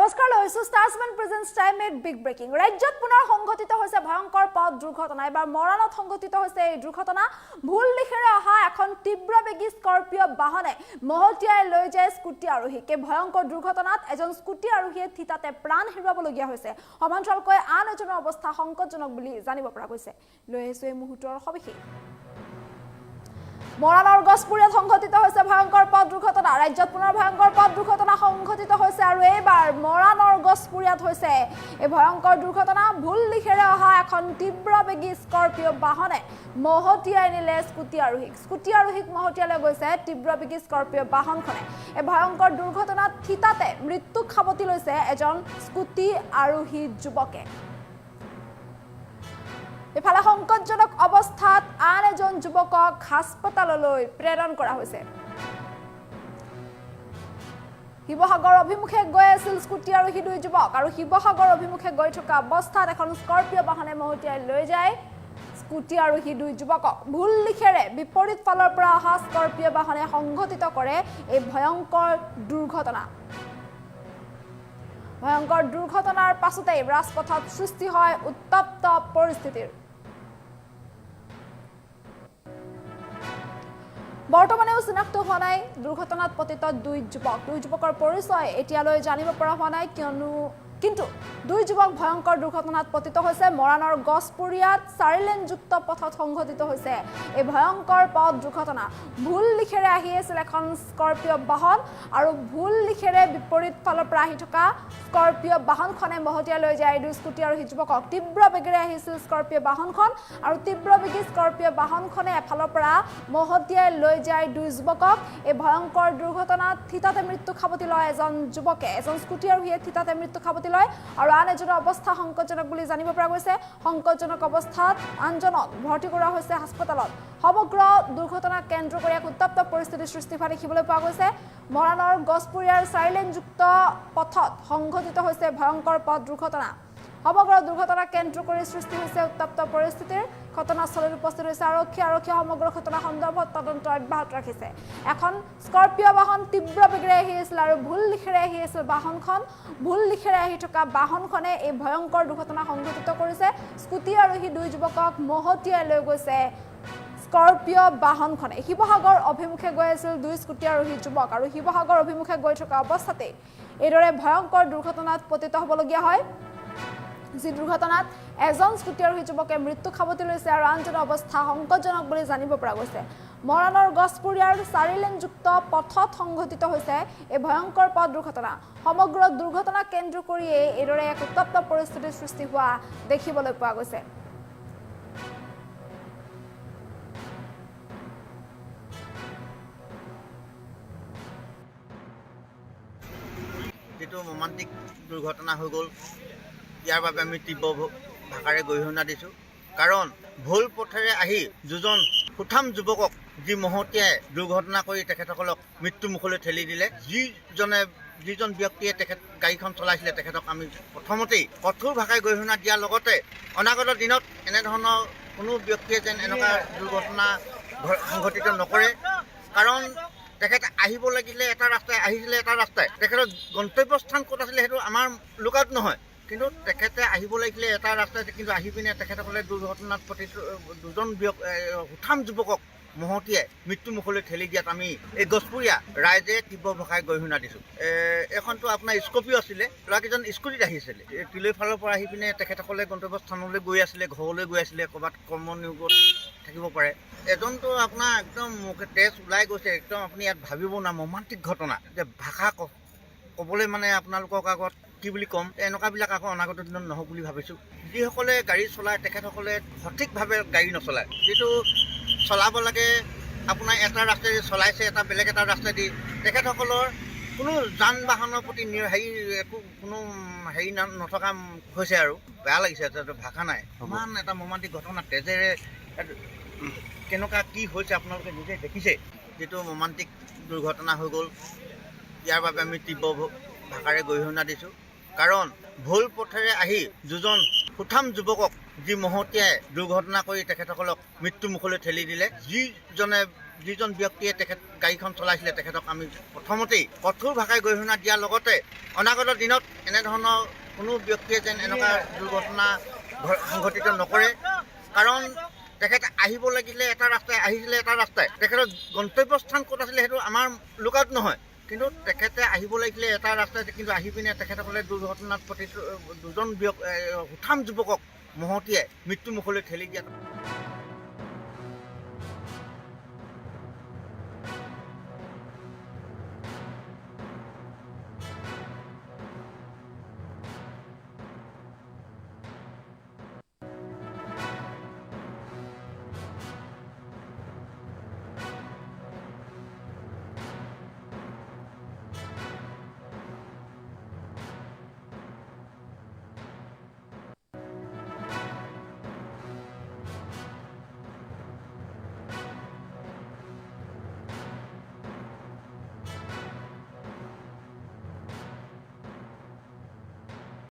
নমস্কাৰ লৈছো ষ্টাৰ্সমেন প্ৰেজেন্স টাইম এট বিগ ব্ৰেকিং ৰাজ্যত পুনৰ সংঘটিত হৈছে ভয়ংকৰ পথ দুৰ্ঘটনা এবাৰ মৰাণত সংঘটিত হৈছে এই দুৰ্ঘটনা ভুল দিশেৰে অহা এখন তীব্ৰবেগী স্কৰপিঅ বাহনে মহতিয়াই লৈ যায় স্কুটি আৰোহীক এই ভয়ংকৰ দুৰ্ঘটনাত এজন স্কুটি আৰোহীয়ে থিতাতে প্ৰাণ হেৰুৱাবলগীয়া হৈছে সমান্তৰালকৈ আন এজনৰ অৱস্থা সংকটজনক বুলি জানিব পৰা গৈছে লৈ আহিছো এই মুহূৰ্তৰ সবিশেষ মৰাণৰ গছপুৰীয়াত সংঘটিত হৈছে ভয়ংকৰ পথ দুৰ্ঘটনা ৰাজ্যত পুনৰ ভয়ংকৰ পথ দুৰ্ঘটনা সংঘটিত হৈছে আৰু এইবাৰ মৰাণৰ গছপুৰীয়াত হৈছে এই ভয়ংকৰ দুৰ্ঘটনা ভুল দিশেৰে অহা এখন তীব্ৰবেগী স্কৰপিঅ বাহনে মহতিয়াই নিলে স্কুটি আৰোহীক মহতিয়ালৈ গৈছে তীব্ৰবেগী স্কৰপিঅ বাহনখনে এই ভয়ংকৰ দুৰ্ঘটনাত থিতাতে মৃত্যুক সাৱটি লৈছে এজন স্কুটি আৰোহী যুৱকে এফালে সংকটজনক অৱস্থাত আন এজন যুৱকক হাস্পতাললৈ প্ৰেৰণ কৰা হৈছে শিৱসাগৰ অভিমুখে গৈ আছিল স্কুটি আৰোহী দুই যুৱক আৰু শিৱসাগৰ অভিমুখে গৈ থকা অৱস্থাত এখন স্কৰপিঅ বাহনে মহতিয়াই লৈ যায় স্কুটি আৰোহী দুই যুৱকক ভুল দিশেৰে বিপৰীত ফালৰ পৰা অহা স্কৰপিঅ বাহনে সংঘটিত কৰে এই ভয়ংকৰ দুৰ্ঘটনাৰ পাছতে ৰাজপথত সৃষ্টি হয় উত্তপ্ত পৰিস্থিতিৰ বৰ্তমানেও চিনাক্ত হোৱা নাই দুৰ্ঘটনাত পতিত দুই যুৱকৰ পৰিচয় এতিয়ালৈ জানিব পৰা হোৱা নাই কিন্তু দুই যুৱক ভয়ংকৰ দুৰ্ঘটনাত পতিত হৈছে মৰাণৰ গছপুৰীয়াত 4 লেনযুক্ত পথত সংঘটিত হৈছে এই ভয়ংকৰ পথ দুৰ্ঘটনা ভুল দিশেৰে আহি আছিল এখন স্কৰপিঅ বাহন আৰু ভুল দিশেৰে বিপৰীত ফালৰ পৰা আহি থকা স্কৰপিঅ বাহনখনে মহতিয়াই লৈ যায় দুই স্কুটি আৰোহী যুৱকক তীব্ৰ বেগেৰে আহিছিল স্কৰপিঅ বাহনখন আৰু তীব্ৰবেগী স্কৰপিঅ বাহনখনে এফালৰ পৰা মহতিয়াই লৈ যায় দুই যুৱকক এই ভয়ংকৰ দুৰ্ঘটনাত থিতাতে মৃত্যু সাৱটি লয় এজন যুৱকে এজন স্কুটি আৰোহীয়ে থিতাতে মৃত্যু সাৱটি লয় আৰু আন এজনৰ অৱস্থা সংকটজনক বুলি জানিব পৰা গৈছে সংকটজনক অৱস্থাত আনজনক ভৰ্তি কৰা হৈছে হাস্পতালত সমগ্ৰ দুৰ্ঘটনা কেন্দ্ৰ কৰি এক উত্তপ্ত পৰিস্থিতিৰ সৃষ্টি হোৱা দেখিবলৈ পোৱা গৈছে মৰাণৰ গছপুৰীয়াৰ 4 লেনযুক্ত পথত সংঘটিত হৈছে ভয়ংকৰ পথ দুৰ্ঘটনা সমগ্ৰ দুৰ্ঘটনা কেন্দ্ৰ কৰি সৃষ্টি হৈছে উত্তপ্ত পৰিস্থিতিৰ ঘটনাস্থলত উপস্থিত হৈছে আৰক্ষী সমগ্ৰ ঘটনা সন্দৰ্ভত তদন্ত অব্যাহত ৰাখিছে এখন স্কৰপিঅ বাহন তীব্ৰ বেগেৰে আহি আছিল আৰু ভুল দিশেৰে আহি আছিল বাহনখন ভুল দিশেৰে আহি থকা বাহনখনে এই ভয়ংকৰ দুৰ্ঘটনা সংঘটিত কৰিছে স্কুটি আৰোহী দুই যুৱকক মহতিয়াই লৈ গৈছে স্কৰপিঅ বাহনখনে শিৱসাগৰ অভিমুখে গৈ আছিল দুই স্কুটি আৰোহী যুৱক আৰু শিৱসাগৰ অভিমুখে গৈ থকা অৱস্থাতে এইদৰে ভয়ংকৰ দুৰ্ঘটনাত পতিত হ'বলগীয়া হয় যি দুৰ্ঘটনাত এজন স্কুটি আৰোহী যুৱকে মৃত্যু সাৱটি লৈছে আৰু আনজনৰ অৱস্থা সংকটজনক বুলি জানিব পৰা গৈছে মৰাণৰ গছপুৰীয়াৰ 4 লেনযুক্ত পথত সংঘটিত হৈছে এই ভয়ংকৰ পথ দুৰ্ঘটনা সমগ্ৰ দুৰ্ঘটনা কেন্দ্ৰ কৰিয়ে এইদৰে এক উত্তপ্ত পৰিস্থিতিৰ সৃষ্টি হোৱা দেখিবলৈ পোৱা গৈছে যেটো মৰ্মান্তিক দুৰ্ঘটনা হৈ গ'ল ইয়াৰ বাবে আমি তীব্ৰ ভাষাৰে গৰিহণা দিছোঁ কাৰণ ভুল পথেৰে আহি দুজন সুঠাম যুৱকক যি মহতিয়াই দুৰ্ঘটনা কৰি তেখেতসকলক মৃত্যুমুখলৈ ঠেলি দিলে যিজন ব্যক্তিয়ে গাড়ীখন চলাইছিলে তেখেতক আমি প্ৰথমতেই কঠোৰ ভাষাৰে গৰিহণা দিয়াৰ লগতে অনাগত দিনত এনেধৰণৰ কোনো ব্যক্তিয়ে যেন এনেকুৱা দুৰ্ঘটনা সংঘটিত নকৰে কাৰণ তেখেতে আহিব লাগিলে এটা ৰাস্তাই আহিছিলে এটা ৰাস্তাই তেখেতৰ গন্তব্যস্থান ক'ত আছিলে সেইটো আমাৰ লোকাত নহয় কিন্তু তেখেতে আহিব লাগিলে এটা ৰাস্তাই কিন্তু আহি পিনে তেখেতসকলে দুৰ্ঘটনাত দুজন সুঠাম যুৱকক মহতিয়াই মৃত্যুমুখলৈ ঠেলি দিয়াত আমি এই গছপুৰীয়া ৰাইজে তীব্ৰ ভাষাৰে গৰিহণা দিছোঁ এখনটো আপোনাৰ স্কৰপিঅ আছিলে ল'ৰাকেইজন স্কুটিত আহিছিলে তিলৈ ফালৰ পৰা আহি পিনে তেখেতসকলে গন্তব্যস্থানলৈ গৈ আছিলে ঘৰলৈ গৈ আছিলে ক'ৰবাত কৰ্মনিয়োগত থাকিব পাৰে এজনটো আপোনাৰ একদম মুখে তেজ ওলাই গৈছে একদম আপুনি ইয়াত ভাবিব না মৰ্মান্তিক ঘটনা যে ভাষা ক'বলৈ মানে আপোনালোকক আগত কি বুলি ক'ম এনেকুৱাবিলাক আকৌ অনাগত দিনত নহওক বুলি ভাবিছোঁ যিসকলে গাড়ী চলায় তেখেতসকলে সঠিকভাৱে গাড়ী নচলায় যিটো চলাব লাগে আপোনাৰ এটা ৰাস্তাই চলাইছে এটা বেলেগ এটা ৰাস্তাই দি তেখেতসকলৰ কোনো যান বাহনৰ প্ৰতি কোনো হেৰি নথকা হৈছে আৰু বেয়া লাগিছে ভাষা নাই ইমান এটা মৰ্মান্তিক ঘটনা তেজেৰে কেনেকুৱা কি হৈছে আপোনালোকে নিজে দেখিছে যিটো মৰ্মান্তিক দুৰ্ঘটনা হৈ গ'ল ইয়াৰ বাবে আমি তীব্ৰ ভাষাৰে গৰিহণা দিছোঁ কাৰণ ভুল পথেৰে আহি দুজন সুঠাম যুৱকক যি মহতিয়াই দুৰ্ঘটনা কৰি তেখেতসকলক মৃত্যুমুখলৈ ঠেলি দিলে যিজনে যিজন ব্যক্তিয়ে গাড়ীখন চলাইছিলে তেখেতক আমি প্ৰথমতেই কঠোৰ ভাষাৰে গৰিহণা দিয়াৰ লগতে অনাগত দিনত এনেধৰণৰ কোনো ব্যক্তিয়ে যেন এনেকুৱা দুৰ্ঘটনা সংঘটিত নকৰে। কাৰণ তেখেতে আহিব লাগিলে এটা ৰাস্তাই, আহিছিলে এটা ৰাস্তাই, তেখেতৰ গন্তব্যস্থান ক'ত আছিলে সেইটো আমাৰ লোকাত নহয়, কিন্তু তেখেতে আহিব লাগিলে এটা ৰাস্তাই, কিন্তু আহি পিনে তেখেতসকলে দুৰ্ঘটনাত দুজন সুঠাম যুৱকক মহতিয়াই মৃত্যুমুখলৈ ঠেলি দিয়া।